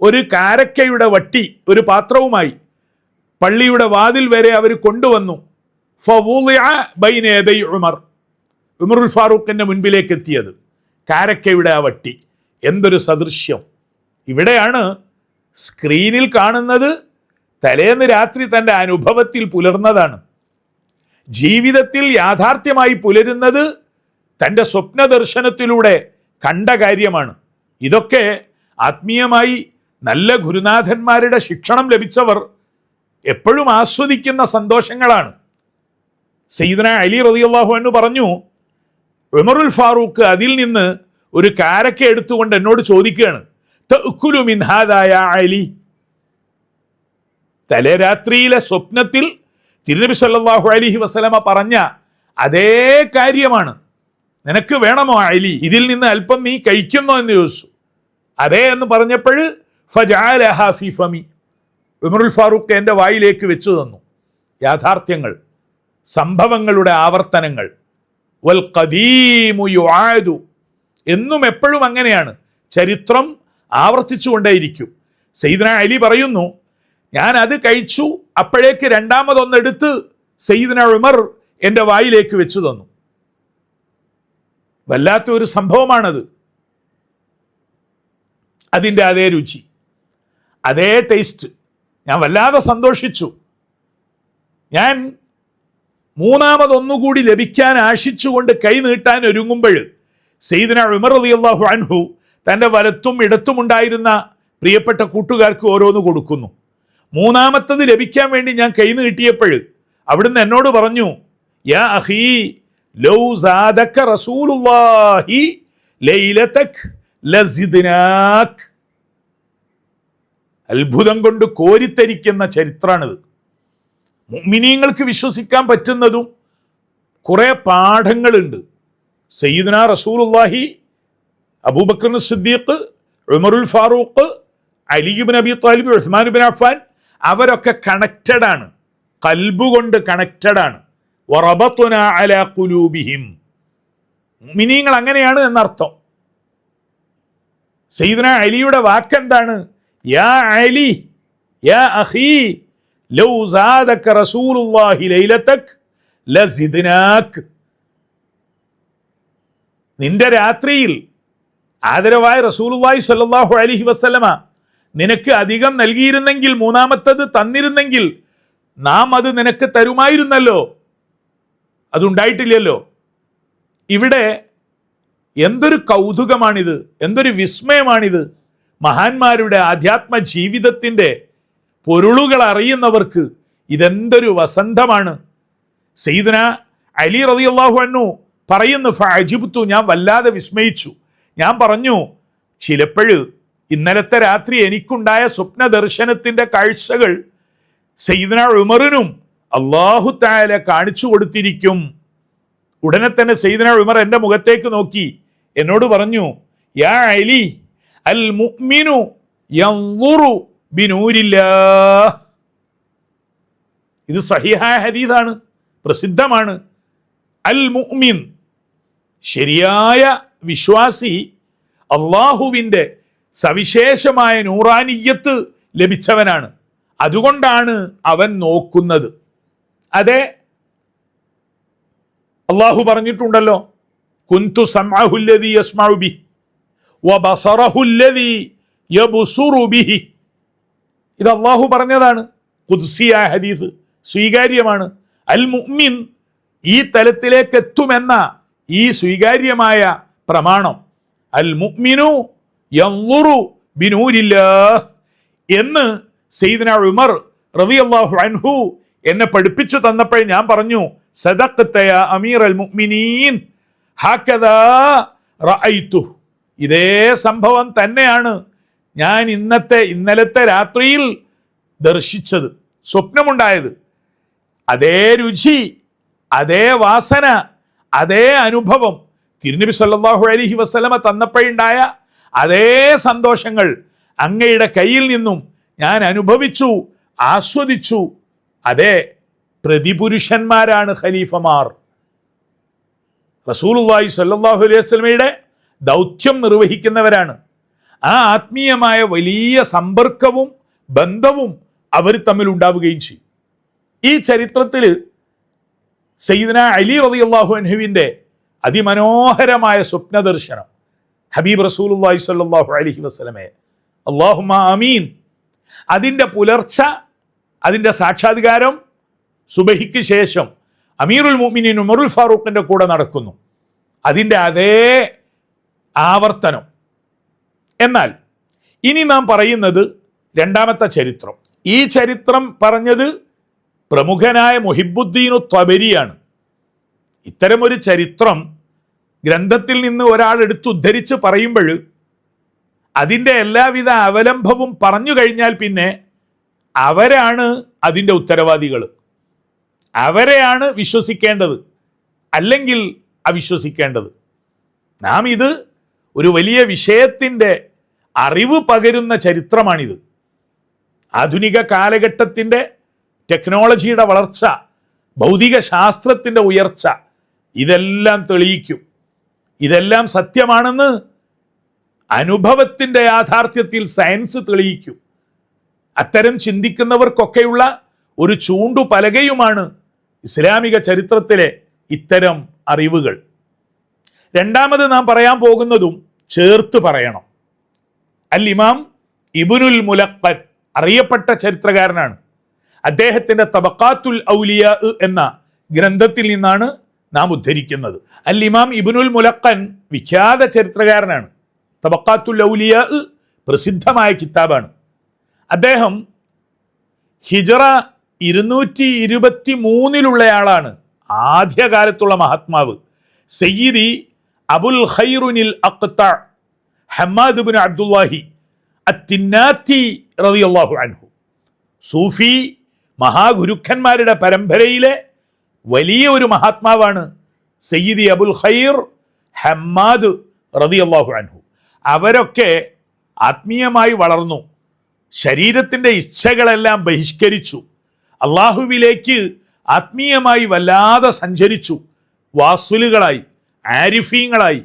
ഒരു കാരക്കയുടെ വട്ടി ഒരു പാത്രവുമായി പള്ളിയുടെ വാതിൽ വരെ അവർ കൊണ്ടുവന്നു. ഫവുളിഅ ബൈന യദൈ ഉമർ, ഉമറുൽ ഫാറൂഖിൻ്റെ മുൻപിലേക്ക് എത്തിയത് കാരക്കയുടെ ആ വട്ടി. എന്തൊരു സദൃശ്യം! ഇവിടെയാണ് സ്ക്രീനിൽ കാണുന്നത് തലേന്ന് രാത്രി തൻ്റെ അനുഭവത്തിൽ പുലർന്നതാണ്. ജീവിതത്തിൽ യാഥാർത്ഥ്യമായി പുലരുന്നത് തൻ്റെ സ്വപ്ന ദർശനത്തിലൂടെ കണ്ട കാര്യമാണ്. ഇതൊക്കെ ആത്മീയമായി നല്ല ഗുരുനാഥന്മാരുടെ ശിക്ഷണം ലഭിച്ചവർ എപ്പോഴും ആസ്വദിക്കുന്ന സന്തോഷങ്ങളാണ്. സയ്യിദ്ന അലി റളിയല്ലാഹു അൻഹു പറഞ്ഞു, ഉമറുൽ ഫാറൂഖ് അതിൽ നിന്ന് ഒരു കാരക്ക എടുത്തുകൊണ്ട് എന്നോട് ചോദിക്കുകയാണ്, തഅ്കുലു മിൻ ഹാദാ യാ അലി. തലേ രാത്രിയിലെ സ്വപ്നത്തിൽ തിരുനബി സല്ലല്ലാഹു അലൈഹി വസല്ലമ പറഞ്ഞ അതേ കാര്യമാണ്. നിനക്ക് വേണമോ അലി, ഇതിൽ നിന്ന് അല്പം നീ കഴിക്കുന്നോ എന്ന് ചോദിച്ചു. അതേ എന്ന് പറഞ്ഞപ്പോൾ ഫജഅലഹാ ഫീ ഫമി, ഉമറുൽ ഫാറൂഖ് എൻ്റെ വായിലേക്ക് വെച്ചു തന്നു. യാഥാർത്ഥ്യങ്ങൾ, സംഭവങ്ങളുടെ ആവർത്തനങ്ങൾ. വൽ ഖദീമു യുആദു, എന്നും എപ്പോഴും അങ്ങനെയാണ്. ചരിത്രം ആവർത്തിച്ചുകൊണ്ടേയിരിക്കും. സയ്യിദ്ന അലി പറയുന്നു, ഞാൻ അത് കഴിച്ചു, അപ്പോഴേക്ക് രണ്ടാമതൊന്നെടുത്ത് സയ്യിദ്ന ഉമർ എൻ്റെ വായിലേക്ക് വെച്ചു തന്നു. വല്ലാത്ത ഒരു സംഭവമാണത്. അതിൻ്റെ അതേ രുചി, അതേ ടേസ്റ്റ്. ഞാൻ വല്ലാതെ സന്തോഷിച്ചു. ഞാൻ മൂന്നാമതൊന്നുകൂടി ലഭിക്കാൻ ആശിച്ചുകൊണ്ട് കൈ നീട്ടാൻ ഒരുങ്ങുമ്പോൾ സയ്യിദ്ന ഉമർ റളിയല്ലാഹു അൻഹു തൻ്റെ വലത്തും ഇടത്തുമുണ്ടായിരുന്ന പ്രിയപ്പെട്ട കൂട്ടുകാർക്ക് ഓരോന്ന് കൊടുക്കുന്നു. മൂന്നാമത്തത് ലഭിക്കാൻ വേണ്ടി ഞാൻ കൈ നീട്ടിയപ്പോൾ അവിടുന്ന് എന്നോട് പറഞ്ഞു, യാ അഖീ ലൗ സാദക റസൂലുള്ളാഹി ലൈലതക് ലസിദ്നാക്. അത്ഭുതം കൊണ്ട് കോരിത്തരിക്കുന്ന ചരിത്രമാണിത്. മുഅ്മിനീങ്ങൾക്ക് വിശ്വസിക്കാൻ പറ്റുന്നതും കുറേ പാഠങ്ങളുണ്ട്. സയ്യിദുനാ റസൂലുള്ളാഹി, അബൂബക്കർ സിദ്ദീഖ്, ഉമറുൽ ഫാറൂഖ്, അലി ഇബ്നു അബി ത്വാലിബ്, ഉസ്മാൻ ഇബ്നു അഫ്ഫാൻ, അവരൊക്കെ കണക്റ്റഡാണ്, ഖൽബ് കൊണ്ട് കണക്റ്റഡാണ്. വറബത്നാ അലാ ഖുലൂബിഹിം, മുഅ്മിനീങ്ങൾ അങ്ങനെയാണ് എന്നർത്ഥം. സയ്യിദുനാ അലിയുടെ വാക്കെന്താണ്? യാ അലി യാ അഖീ ലൗ സാദക റസൂലുള്ളാഹി ലൈലതക് ലസിദ്നാക്. നിന്റെ രാത്രിയിൽ ആദരവായ റസൂലുള്ളാഹി സ്വല്ലല്ലാഹു അലൈഹി വസല്ലമ നിനക്ക് അധികം നൽകിയിരുന്നെങ്കിൽ, മൂന്നാമത്തത് തന്നിരുന്നെങ്കിൽ നാം അത് നിനക്ക് തരുമായിരുന്നല്ലോ. അതുണ്ടായിട്ടില്ലല്ലോ. ഇവിടെ എന്തൊരു കൗതുകമാണിത്, എന്തൊരു വിസ്മയമാണിത്. മഹാന്മാരുടെ ആധ്യാത്മ ജീവിതത്തിൻ്റെ പൊരുളുകൾ അറിയുന്നവർക്ക് ഇതെന്തൊരു വസന്തമാണ്. സയ്യിദുന അലി റളിയല്ലാഹു അൻഹു പറയുന്നു, ഫഅജിബ്തു, ഞാൻ വല്ലാതെ വിസ്മയിച്ചു. ഞാൻ പറഞ്ഞു, ചിലപ്പോഴ് ഇന്നലത്തെ രാത്രി എനിക്കുണ്ടായ സ്വപ്ന ദർശനത്തിൻ്റെ കാഴ്ചകൾ സയ്യിദുന ഉമറിനും അല്ലാഹു തആല കാണിച്ചു കൊടുത്തിരിക്കും. ഉടനെ തന്നെ സയ്യിദുന ഉമർ എൻ്റെ മുഖത്തേക്ക് നോക്കി എന്നോട് പറഞ്ഞു, യാ അലി അൽ മുഅ്മിനു യൻദുറു ബിനൂരില്ലാഹ്. ഇത് സഹീഹായ ഹദീസാണ്, പ്രസിദ്ധമാണ്. അൽ മുഅ്മിൻ, ശരിയായ വിശ്വാസി, അള്ളാഹുവിൻ്റെ സവിശേഷമായ നൂറാനിയ്യത്ത് ലഭിച്ചവനാണ്. അതുകൊണ്ടാണ് അവൻ നോക്കുന്നത്. അതെ, അള്ളാഹു പറഞ്ഞിട്ടുണ്ടല്ലോ, കുന്തു സമഅഹുല്ലദീ യസ്മഉ ബിഹി വബസറഹുല്ലദീ യബ്സുറു ബിഹി. ഇത് അള്ളാഹു പറഞ്ഞതാണ്. ഖുദ്സിയായ ഹദീസ് സ്വീകാര്യമാണ്. അൽ മുഅ്മിൻ ഈ തലത്തിലേക്ക് എത്തുമെന്ന ഈ സ്വീകാര്യമായ പ്രമാണം, അൽ മുഅ്മിനു യൻളുറു ബിനൂരില്ലാഹ് എന്ന് സയ്യിദുന ഉമർ റളിയല്ലാഹു അൻഹു എന്നെ പഠിപ്പിച്ചു തന്നപ്പോൾ ഞാൻ പറഞ്ഞു, സദഖ്ത യാ അമീറൽ മുഅ്മിനീൻ ഹകദാ റഅയ്തു. ഇതേ സംഭവം തന്നെയാണ് ഞാൻ ഇന്നലത്തെ രാത്രിയിൽ ദർശിച്ചത്, സ്വപ്നമുണ്ടായത്. അതേ രുചി, അതേ വാസന, അതേ അനുഭവം തിരുനബി സല്ലല്ലാഹു അലൈഹി വസല്ലമ തന്നപ്പോഴുണ്ടായ അതേ സന്തോഷങ്ങൾ അങ്ങയുടെ കയ്യിൽ നിന്നും ഞാൻ അനുഭവിച്ചു, ആസ്വദിച്ചു. അതേ, പ്രതിപുരുഷന്മാരാണ് ഖലീഫമാർ. റസൂലുള്ളാഹി സ്വല്ലല്ലാഹു അലൈഹി വസല്ലമയുടെ ദൗത്യം നിർവഹിക്കുന്നവരാണ്. ആ ആത്മീയമായ വലിയ സമ്പർക്കവും ബന്ധവും അവർ തമ്മിൽ ഉണ്ടാവുകയും ചെയ്യും. ഈ ചരിത്രത്തിൽ സയ്യിദന അലി റളിയല്ലാഹു അൻഹുവിൻ്റെ അതിമനോഹരമായ സ്വപ്നദർശനം ഹബീബ് റസൂലുള്ളാഹി സ്വല്ലല്ലാഹു അലൈഹി വസല്ലമയെ, അല്ലാഹുമ്മ ആമീൻ, അതിൻ്റെ പുലർച്ച, അതിൻ്റെ സാക്ഷാത്കാരം സുബഹിക്ക് ശേഷം അമീറുൽ മുഅ്മിനീൻ ഉമറുൽ ഫാറൂഖിൻ്റെ കൂടെ നടക്കുന്നു. അതിൻ്റെ അതേ ആവർത്തനം. എന്നാൽ ഇനി നാം പറയുന്നത് രണ്ടാമത്തെ ചരിത്രം. ഈ ചരിത്രം പറഞ്ഞത് പ്രമുഖനായ മുഹിബുദ്ദീനു ത്വബരിയാണ്. ഇത്തരമൊരു ചരിത്രം ഗ്രന്ഥത്തിൽ നിന്ന് ഒരാൾ എടുത്തുദ്ധരിച്ച് പറയുമ്പോൾ അതിൻ്റെ എല്ലാവിധ അവലംബവും പറഞ്ഞു കഴിഞ്ഞാൽ പിന്നെ അവരാണ് അതിൻ്റെ ഉത്തരവാദികൾ, അവരെയാണ് വിശ്വസിക്കേണ്ടത്, അല്ലെങ്കിൽ അവിശ്വസിക്കേണ്ടത്. നാം ഇത് ഒരു വലിയ വിഷയത്തിൻ്റെ അറിവ് പകരുന്ന ചരിത്രമാണിത്. ആധുനിക കാലഘട്ടത്തിൻ്റെ ടെക്നോളജിയുടെ വളർച്ച, ഭൗതിക ശാസ്ത്രത്തിൻ്റെ ഉയർച്ച ഇതെല്ലാം തെളിയിക്കും. ഇതെല്ലാം സത്യമാണെന്ന് അനുഭവത്തിൻ്റെ യാഥാർത്ഥ്യത്തിൽ സയൻസ് തെളിയിക്കും. അത്തരം ചിന്തിക്കുന്നവർക്കൊക്കെയുള്ള ഒരു ചൂണ്ടുപലകയുമാണ് ഇസ്ലാമിക ചരിത്രത്തിലെ ഇത്തരം അറിവുകൾ. രണ്ടാമത് നാം പറയാൻ പോകുന്നതും ചേർത്ത് പറയണം. അൽ ഇമാം ഇബ്നുൽ മുലഖ്ഖൻ അറിയപ്പെട്ട ചരിത്രകാരനാണ്. അദ്ദേഹത്തിൻ്റെ തബഖാത്തുൽ ഔലിയാ എന്ന ഗ്രന്ഥത്തിൽ നിന്നാണ് നാം ഉദ്ധരിക്കുന്നത്. അൽ ഇമാം ഇബ്നുൽ മുലഖ്ഖൻ വിഖ്യാത ചരിത്രകാരനാണ്. തബഖാത്തുൽ ഔലിയാ പ്രസിദ്ധമായ കിതാബാണ്. അദ്ദേഹം ഹിജറ 223 ആദ്യകാലത്തുള്ള മഹാത്മാവ് സയ്യിദി അബുൽ ഖൈറുനിൽ അഖ്ത ഹമ്മാദ് ഇബ്നു അബ്ദുല്ലാഹി അത്തിന്നാത്തി റളിയല്ലാഹു അൻഹു, സൂഫി മഹാഗുരുക്കന്മാരുടെ പരമ്പരയിലെ വലിയ ഒരു മഹാത്മാവാണ് സയ്യിദി അബുൽ ഖൈർ ഹമ്മാദ് റളിയല്ലാഹു അൻഹു. അവരൊക്കെ ആത്മീയമായി വളർന്നു, ശരീരത്തിൻ്റെ ഇച്ഛകളെല്ലാം ബഹിഷ്കരിച്ചു, അള്ളാഹുവിലേക്ക് ആത്മീയമായി വല്ലാതെ സഞ്ചരിച്ചു, വാസുലുകളായി, ആരിഫീങ്ങളായി.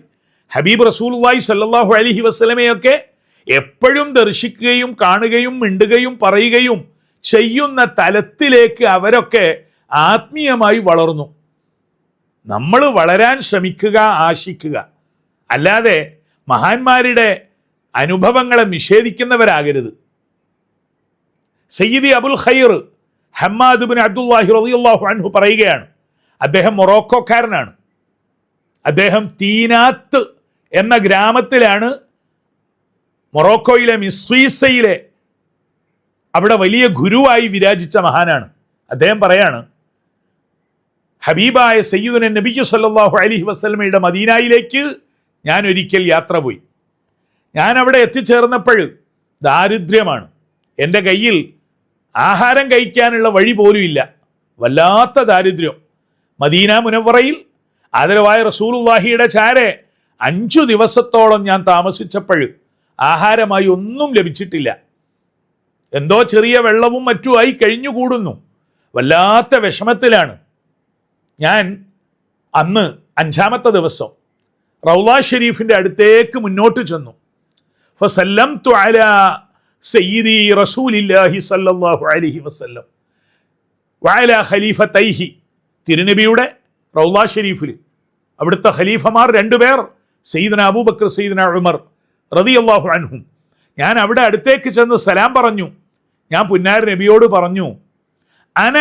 ഹബീബ് റസൂലുള്ളാഹി സ്വല്ലല്ലാഹു അലൈഹി വസല്ലമയൊക്കെ എപ്പോഴും ദർശിക്കുകയും കാണുകയും മിണ്ടുകയും പറയുകയും ചെയ്യുന്ന തലത്തിലേക്ക് അവരൊക്കെ ആത്മീയമായി വളർന്നു. നമ്മൾ വളരാൻ ശ്രമിക്കുക, ആശിക്കുക, അല്ലാതെ മഹാന്മാരുടെ അനുഭവങ്ങളെ നിഷേധിക്കുന്നവരാകരുത്. സയ്യിദി അബുൽ ഖൈർ ഹമ്മാദ് ഇബ്നു അബ്ദുല്ലാഹി റളിയല്ലാഹു അൻഹു പറയുകയാണ്, അദ്ദേഹം മൊറോക്കോക്കാരനാണ്. അദ്ദേഹം തീനാത്ത് എന്ന ഗ്രാമത്തിലാണ്, മൊറോക്കോയിലെ മിസ്രീസയിലെ അവിടെ വലിയ ഗുരുവായി വിരാജിച്ച മഹാനാണ്. അദ്ദേഹം പറയാണ്, ഹബീബായ സയ്യിദുന നബി സല്ലല്ലാഹു അലൈഹി വസല്ലമയുടെ മദീനയിലേക്ക് ഞാൻ ഒരിക്കൽ യാത്ര പോയി. ഞാൻ അവിടെ എത്തിച്ചേർന്നപ്പോൾ ദാരിദ്ര്യമാണ്. എൻ്റെ കയ്യിൽ ആഹാരം കഴിക്കാനുള്ള വഴി പോലും ഇല്ല. വല്ലാത്ത ദാരിദ്ര്യം. മദീന മുനവ്വറയിൽ ആദരവായ റസൂലുള്ളാഹിയുടെ ചാരെ 5 ദിവസത്തോളം ഞാൻ താമസിച്ചപ്പോൾ ആഹാരമായി ഒന്നും ലഭിച്ചിട്ടില്ല. എന്തോ ചെറിയ വെള്ളവും മറ്റുമായി കഴിഞ്ഞുകൂടുന്നു. വല്ലാത്ത വിഷമത്തിലാണ് ഞാൻ. അന്ന് 5-ാമത്തെ ദിവസം റൗള ഷരീഫിൻ്റെ അടുത്തേക്ക് മുന്നോട്ട് ചെന്നു. ഫസല്ലംതു അലാ സയ്യിദി റസൂലില്ലാഹി സ്വല്ലല്ലാഹു അലൈഹി വസല്ലം വഅലാ ഖലീഫതൈഹി. തിരുനബിയുടെ റൗള ഷരീഫിൽ അവിടുത്തെ ഖലീഫമാർ രണ്ടുപേർ, സയ്യിദുന അബൂബക്കർ സയ്യിദുന ഉമർ റളിയല്ലാഹു അൻഹും. ഞാൻ അവിടെ അടുത്തേക്ക് ചെന്ന് സലാം പറഞ്ഞു. ഞാൻ പുന്നാര നബിയോട് പറഞ്ഞു, അന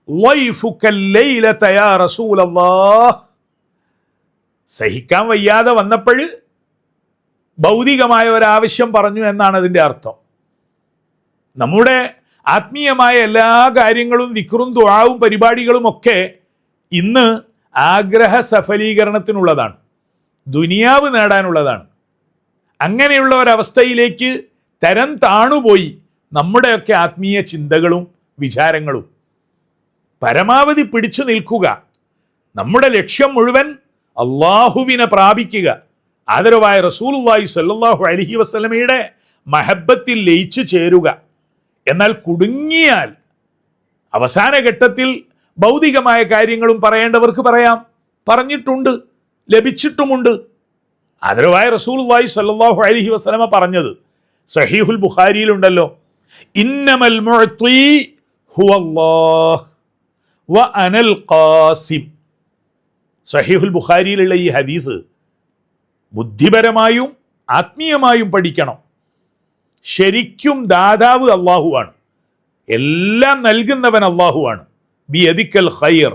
ളൈഫുക്കൽ ലൈലത യാ റസൂലല്ലാഹ്. സഹിക്കാൻ വയ്യാതെ വന്നപ്പോൾ ഭൗതികമായ ഒരാവശ്യം പറഞ്ഞു എന്നാണ് അതിൻ്റെ അർത്ഥം. നമ്മുടെ ആത്മീയമായ എല്ലാ കാര്യങ്ങളും ദിക്റും ദുആവും പരിപാടികളും ഒക്കെ ഇന്ന് ആഗ്രഹ സഫലീകരണത്തിനുള്ളതാണ്, ദുനിയാവ് നേടാനുള്ളതാണ്. അങ്ങനെയുള്ള ഒരവസ്ഥയിലേക്ക് തരം താണുപോയി നമ്മുടെയൊക്കെ ആത്മീയ ചിന്തകളും വിചാരങ്ങളും. പരമാവധി പിടിച്ചു നിൽക്കുക, നമ്മുടെ ലക്ഷ്യം മുഴുവൻ അള്ളാഹുവിനെ പ്രാപിക്കുക, ആദരവായ റസൂലുള്ളാഹി സ്വല്ലല്ലാഹു അലൈഹി വസല്ലമയുടെ മഹബത്തിൽ ലയിച്ചു ചേരുക. എന്നാൽ കുടുങ്ങിയാൽ അവസാന ഘട്ടത്തിൽ ഭൗതികമായ കാര്യങ്ങളും പറയേണ്ടവർക്ക് പറയാം, പറഞ്ഞിട്ടുണ്ട്, ലഭിച്ചിട്ടുമുണ്ട്. ആദരവായ റസൂലുള്ളാഹി സ്വല്ലല്ലാഹു അലൈഹി വസല്ലമ പറഞ്ഞത് സഹീഹുൽ ബുഖാരിയിലുണ്ടല്ലോ, ഇന്നമൽ മുഅ്തി ഹുവല്ലാഹ് വ അനൽ ഖാസിം. സഹീഹുൽ ബുഖാരിയിലുള്ള ഈ ഹദീസ് ബുദ്ധിപരമായും ആത്മീയമായും പഠിക്കണം. ശരിക്കും ദാതാവ് അള്ളാഹുവാണ്, എല്ലാം നൽകുന്നവൻ അള്ളാഹുവാണ്. ബിയദിക്കൽ ഖൈർ.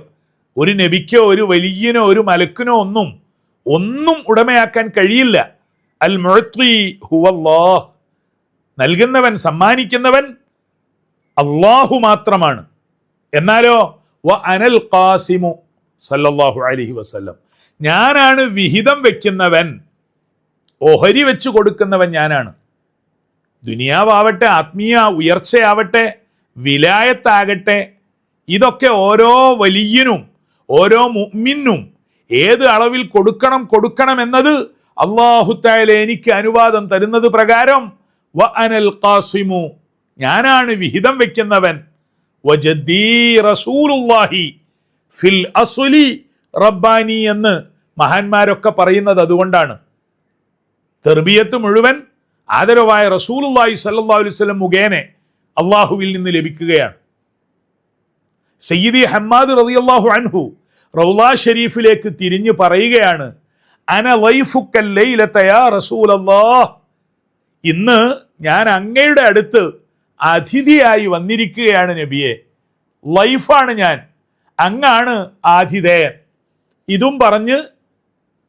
ഒരു നബിക്കോ ഒരു വലിയനോ ഒരു മലക്കിനോ ഒന്നും ഉടമയാക്കാൻ കഴിയില്ല. അൽ മുഅ്തി ഹുവല്ലാഹ്. നൽകുന്നവൻ, സമ്മാനിക്കുന്നവൻ അള്ളാഹു മാത്രമാണ്. എന്നാലോ വ അനൽ ഖാസിമു സല്ലല്ലാഹു അലൈഹി വസല്ലം, ഞാനാണ് വിഹിതം വെക്കുന്നവൻ, ഓഹരി വെച്ച് കൊടുക്കുന്നവൻ ഞാനാണ്. ദുനിയാവട്ടെ, ആത്മീയ ഉയർച്ചയാവട്ടെ, വിലായത്താകട്ടെ, ഇതൊക്കെ ഓരോ വലിയനും ഓരോ മുഅ്മിനും ഏത് അളവിൽ കൊടുക്കണം എന്നത് അല്ലാഹു തആല എനിക്ക് അനുവാദം തരുന്നത് പ്രകാരം വ അനൽ ഖാസിമു, ഞാനാണ് വിഹിതം വെക്കുന്നവൻ. വജദ്ദീ റസൂലുള്ളാഹി ഫിൽ അസ്ലി റബ്ബാനി എന്ന് മഹാന്മാരൊക്കെ പറയുന്നത് അതുകൊണ്ടാണ്. തർബിയത്ത് മുഴുവൻ ആദരവായ റസൂലുള്ളാഹി സ്വല്ലല്ലാഹു അലൈഹി വസല്ലം മുഖേന അള്ളാഹുവിൽ നിന്ന് ലഭിക്കുകയാണ്. സയ്യിദി ഹമ്മാദ് റളിയല്ലാഹു അൻഹു റൗള ഷരീഫിലേക്ക് തിരിഞ്ഞു പറയുകയാണ്, അന ലൈഫുക്കൽ ലൈലത യാ റസൂലല്ലാഹ്. ഇന്ന് ഞാൻ അങ്ങയുടെ അടുത്ത് അതിഥിയായി വന്നിരിക്കുകയാണ് നബിയെ. ലൈഫാണ് ഞാൻ, അങ്ങാണ് ആതിഥേയൻ. ഇതും പറഞ്ഞ്,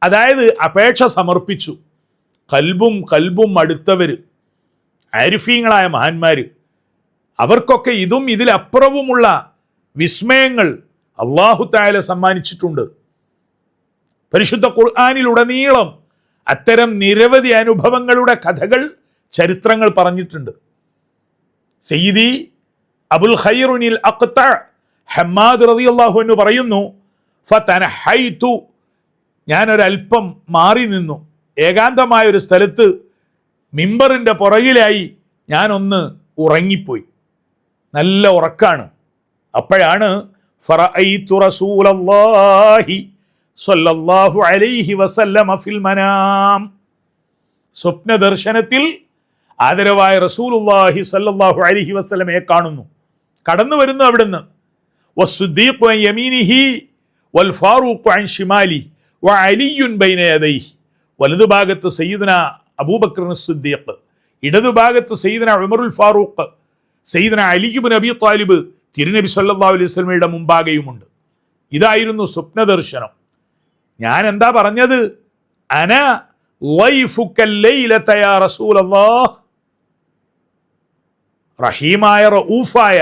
അതായത് അപേക്ഷ സമർപ്പിച്ചു. കൽബും അടുത്തവർ, ആരിഫീങ്ങളായ മഹാന്മാർ, അവർക്കൊക്കെ ഇതും ഇതിലപ്പുറവുമുള്ള വിസ്മയങ്ങൾ അല്ലാഹു തആല സമ്മാനിച്ചിട്ടുണ്ട്. പരിശുദ്ധ ഖുർആനിലുടനീളം അത്തരം നിരവധി അനുഭവങ്ങളുടെ കഥകൾ, ചരിത്രങ്ങൾ പറഞ്ഞിട്ടുണ്ട്. സയ്യിദി അബുൽ ഖൈറുനിൽ അഖ്ത ഹമ്മാദ് റളിയല്ലാഹു അൻഹു പറയുന്നു, ഫതനഹൈതു, ഞാനൊരൽപ്പം മാറി നിന്നു, ഏകാന്തമായ ഒരു സ്ഥലത്ത് മിമ്പറിൻ്റെ പുറകിലായി ഞാനൊന്ന് ഉറങ്ങിപ്പോയി. നല്ല ഉറക്കാണ്. അപ്പോഴാണ് ഫറഅയ്തു റസൂലല്ലാഹി സ്വല്ലല്ലാഹു അലൈഹി വസല്ലമ ഫിൽ മനാം, സ്വപ്ന ദർശനത്തിൽ ആദരവായ റസൂലുള്ളാഹി സ്വല്ലല്ലാഹു അലൈഹി വസല്ലമയെ കാണുന്നു. കടന്നു വരുന്നു അവിടുന്ന്. വസ്സുദ്ദീഖു അൻ യമീനിഹി വൽ ഫാറൂഖു അൻ ശിമാലി വഅലിയുൻ ബൈന യദൈഹി. വലതുഭാഗത്ത് സയ്യിദുന അബൂബക്കർ സിദ്ദീഖ്, ഇടതുഭാഗത്ത് സയ്യിദുന ഉമറുൽ ഫാറൂഖ്, സയ്യിദുന അലി ഇബ്നു അബീ ത്വാലിബ് തിരുനബി സല്ലല്ലാഹു അലൈഹി വസല്ലമയുടെ മുമ്പാകെയുമുണ്ട്. ഇതായിരുന്നു സ്വപ്ന ദർശനം. ഞാൻ എന്താ പറഞ്ഞത്? അന ലൈഫുക്കൽ ലൈലത യാ റസൂലല്ലാഹ്. റഹീമായ റഊഫായ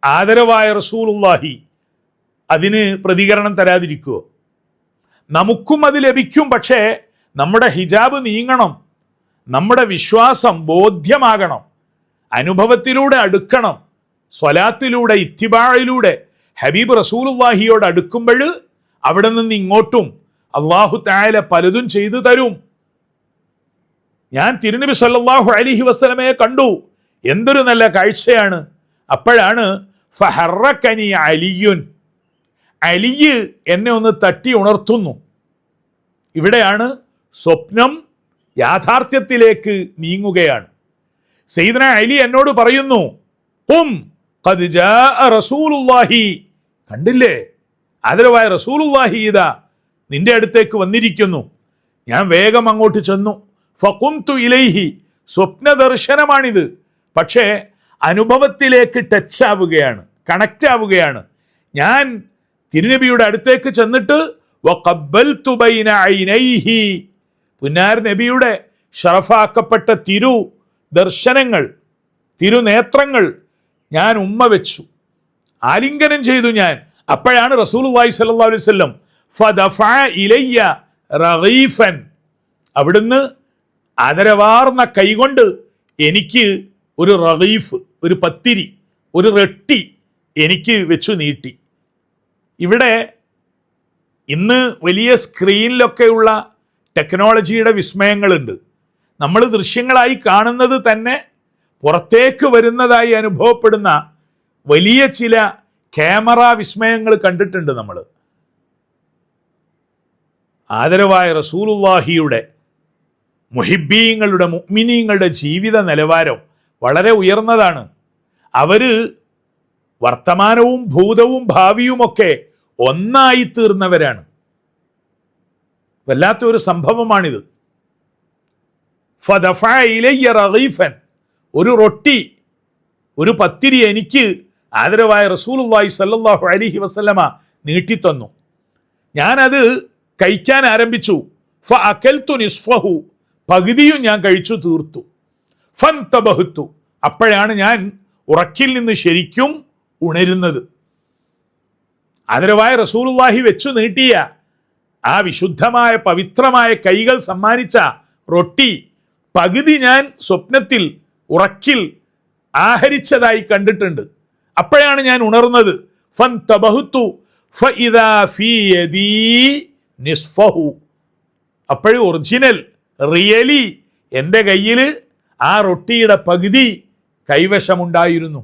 ആദരവായ റസൂലുള്ളാഹി അതിന് പ്രതികരണം തരാതിരിക്കുമോ? നമുക്കും അത് ലഭിക്കും. പക്ഷേ നമ്മുടെ ഹിജാബ് നീങ്ങണം, നമ്മുടെ വിശ്വാസം ബോധ്യമാകണം, അനുഭവത്തിലൂടെ അടുക്കണം. സ്വലാത്തിലൂടെ, ഇത്തിബായിലൂടെ ഹബീബ് റസൂലുള്ളാഹിയോട് അടുക്കുമ്പോൾ അവിടെ നിന്ന് ഇങ്ങോട്ടും അല്ലാഹു തആല പലതും ചെയ്തു തരും. ഞാൻ തിരുനബി സല്ലല്ലാഹു അലൈഹി വസല്ലമയെ കണ്ടു. എന്തൊരു നല്ല കാഴ്ചയാണ്. അപ്പോഴാണ് ഫഹറക്കനി അലിയുൻ, അലിയ് എന്നെ ഒന്ന് തട്ടി ഉണർത്തുന്നു. ഇവിടെയാണ് സ്വപ്നം യാഥാർത്ഥ്യത്തിലേക്ക് നീങ്ങുകയാണ്. സയ്യിദ്ന അലി എന്നോട് പറയുന്നു, ഖും ഖദ് ജാഅ റസൂലുള്ളാഹി, കണ്ടില്ലേ ആദരവായ റസൂലുള്ളാഹി ഇതാ നിന്റെ അടുത്തേക്ക് വന്നിരിക്കുന്നു. ഞാൻ വേഗം അങ്ങോട്ട് ചെന്നു. ഫഖുംതു ഇലൈഹി, സ്വപ്ന ദർശനമാണിത്, പക്ഷേ അനുഭവത്തിലേക്ക് ടച്ച് ആവുകയാണ്, കണക്റ്റ് ആവുകയാണ്. ഞാൻ തിരുനബിയുടെ അടുത്തേക്ക് ചെന്നിട്ട് വഖബ്ബൽതു ബൈന ഐനൈഹി, പുന്നാർ നബിയുടെ ഷറഫാക്കപ്പെട്ട തിരു ദർശനങ്ങൾ, തിരുനേത്രങ്ങൾ ഞാൻ ഉമ്മ വെച്ചു, ആലിംഗനം ചെയ്തു ഞാൻ. അപ്പോഴാണ് റസൂലുള്ളാഹി സ്വല്ലല്ലാഹു അലൈഹി വസല്ലം ഫദഫഅ ഇലയ്യ റഗീഫൻ, അവിടുന്ന് ആദരവാർന്ന കൈകൊണ്ട് എനിക്ക് ഒരു റഗീഫ്, ഒരു പത്തിരി, ഒരു റൊട്ടി എനിക്ക് വെച്ചു നീട്ടി. ഇവിടെ ഇന്ന് വലിയ സ്ക്രീനിലൊക്കെയുള്ള ടെക്നോളജിയുടെ വിസ്മയങ്ങളുണ്ട്. നമ്മൾ ദൃശ്യങ്ങളായി കാണുന്നത് തന്നെ പുറത്തേക്ക് വരുന്നതായി അനുഭവപ്പെടുന്ന വലിയ ചില ക്യാമറ വിസ്മയങ്ങൾ കണ്ടിട്ടുണ്ട് നമ്മൾ. ആദരവായ റസൂലുള്ളാഹിയുടെ മുഹിബ്ബീങ്ങളുടെ മുഅ്മിനീങ്ങളുടെ ജീവിത നിലവാരം വളരെ ഉയർന്നതാണ്. അവർ വർത്തമാനവും ഭൂതവും ഭാവിയുമൊക്കെ ഒന്നായി തീർന്നവരാണ്. വല്ലാത്തൊരു സംഭവമാണിത്. ഫദഫഅ ഇലയ്യ റഗീഫൻ, ഒരു റൊട്ടി, ഒരു പത്തിരി എനിക്ക് ആദരവായ റസൂലുള്ളാഹി സ്വല്ലല്ലാഹു അലൈഹി വസല്ലമ നീട്ടിത്തന്നു. ഞാനത് കഴിക്കാൻ ആരംഭിച്ചു. ഫഅകൽതു നിസ്ഫഹു, പകുതിയും ഞാൻ കഴിച്ചു തീർത്തു. ഫൻതബഹ്തു, അപ്പോഴാണ് ഞാൻ ഉറക്കിൽ നിന്ന് ശരിക്കും ഉണരുന്നത്. ആദരവായ റസൂലുള്ളാഹി വെച്ചു നീട്ടിയ ആ വിശുദ്ധമായ പവിത്രമായ കൈകൾ സമ്മാനിച്ച റൊട്ടി പകുതി ഞാൻ സ്വപ്നത്തിൽ ഉറക്കിൽ ആഹരിച്ചതായി കണ്ടിട്ടുണ്ട്. അപ്പോഴാണ് ഞാൻ ഉണർന്നത്. ഫൻതബഹ്തു ഫഇദാ ഫീ യദീ നിസ്ഫഹു, അപ്പോഴും ഒറിജിനൽ റിയലി എൻ്റെ കയ്യിൽ ആ റൊട്ടിയുടെ പകുതി കൈവശമുണ്ടായിരുന്നു.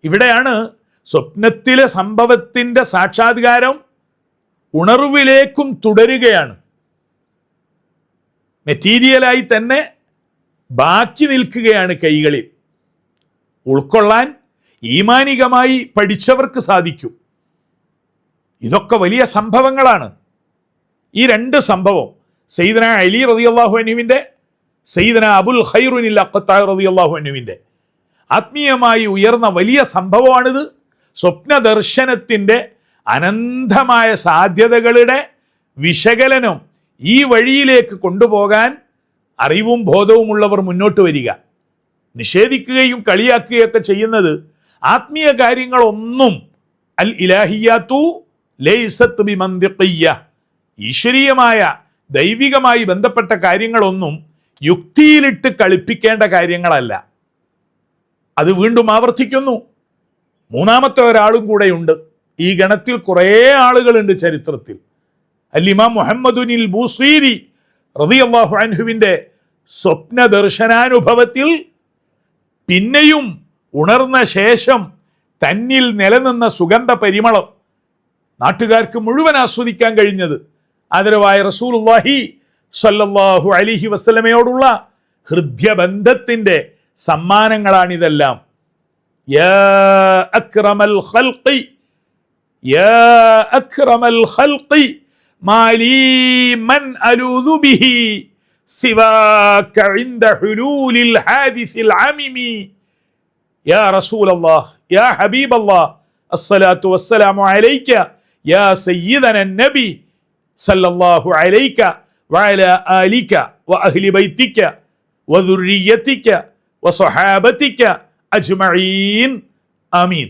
ഇവിടെയാണ് സ്വപ്നത്തിലെ സംഭവത്തിൻ്റെ സാക്ഷാത്കാരം ഉണർവിലേക്കും തുടരുകയാണ്. മെറ്റീരിയലായി തന്നെ ബാക്കി നിൽക്കുകയാണ് കൈകളിൽ. ഉൾക്കൊള്ളാൻ ഈമാനികമായി പഠിച്ചവർക്ക് സാധിക്കും. ഇതൊക്കെ വലിയ സംഭവങ്ങളാണ്. ഈ രണ്ട് സംഭവം സയ്യിദന അലി റളിയല്ലാഹു അൻഹുവിൻ്റെ, സയ്യിദന അബുൽ ഖൈറുനിൽ അഖ്താഇ റളിയല്ലാഹു അൻഹുവിൻ്റെ ആത്മീയമായി ഉയർന്ന വലിയ സംഭവമാണിത്. സ്വപ്ന ദർശനത്തിൻ്റെ അനന്തമായ സാധ്യതകളുടെ വിശകലനം ഈ വഴിയിലേക്ക് കൊണ്ടുപോകാൻ അറിവും ബോധവുമുള്ളവർ മുന്നോട്ട് വരിക. നിഷേധിക്കുകയും കളിയാക്കുകയൊക്കെ ചെയ്യുന്നത് ആത്മീയ കാര്യങ്ങളൊന്നും അൽ ഇലാഹിയാത്തു ലൈസത്ത് ബിമന്തിഖിയ്യ, ഈശ്വരീയമായ ദൈവികമായി ബന്ധപ്പെട്ട കാര്യങ്ങളൊന്നും യുക്തിയിലിട്ട് കളിപ്പിക്കേണ്ട കാര്യങ്ങളല്ല. അത് വീണ്ടും ആവർത്തിക്കുന്നു. മൂന്നാമത്തെ ഒരാളും കൂടെയുണ്ട്. ഈ ഗണത്തിൽ കുറേ ആളുകളുണ്ട് ചരിത്രത്തിൽ. അൽ ഇമാം മുഹമ്മദുനിൽ ബൂസീരി റളിയല്ലാഹു അൻഹുവിൻ്റെ സ്വപ്ന ദർശനാനുഭവത്തിൽ പിന്നെയും ഉണർന്ന ശേഷം തന്നിൽ നിലനിന്ന സുഗന്ധ പരിമളം നാട്ടുകാർക്ക് മുഴുവൻ ആസ്വദിക്കാൻ കഴിഞ്ഞത് ആദരവായ റസൂലുള്ളാഹി സ്വല്ലല്ലാഹു അലൈഹി വസല്ലമയോടുള്ള ഹൃദ്യബന്ധത്തിൻ്റെ സമ്മാനങ്ങളാണിതെല്ലാം. യാ അക്രമൽ ഖൽഖി, യാ അക്രമൽ ഖൽഖി മാലി മൻ അലൂദു ബിഹി സിവാക ഇൻദ ഹുലൂലിൽ ഹാദിസിൽ അമിമി. യാ റസൂലല്ലാഹ്, യാ ഹബീബല്ലാഹ്, അസ്സലാത്തു വസ്സലാമു അലൈക യാ സയ്യിദന നബി സല്ലല്ലാഹു അലൈക വഅലാ ആലിക വഅഹ്ലി ബൈതിക വദുർരിയതിക വസഹാബതിക അജ്മഈൻ. ആമീൻ.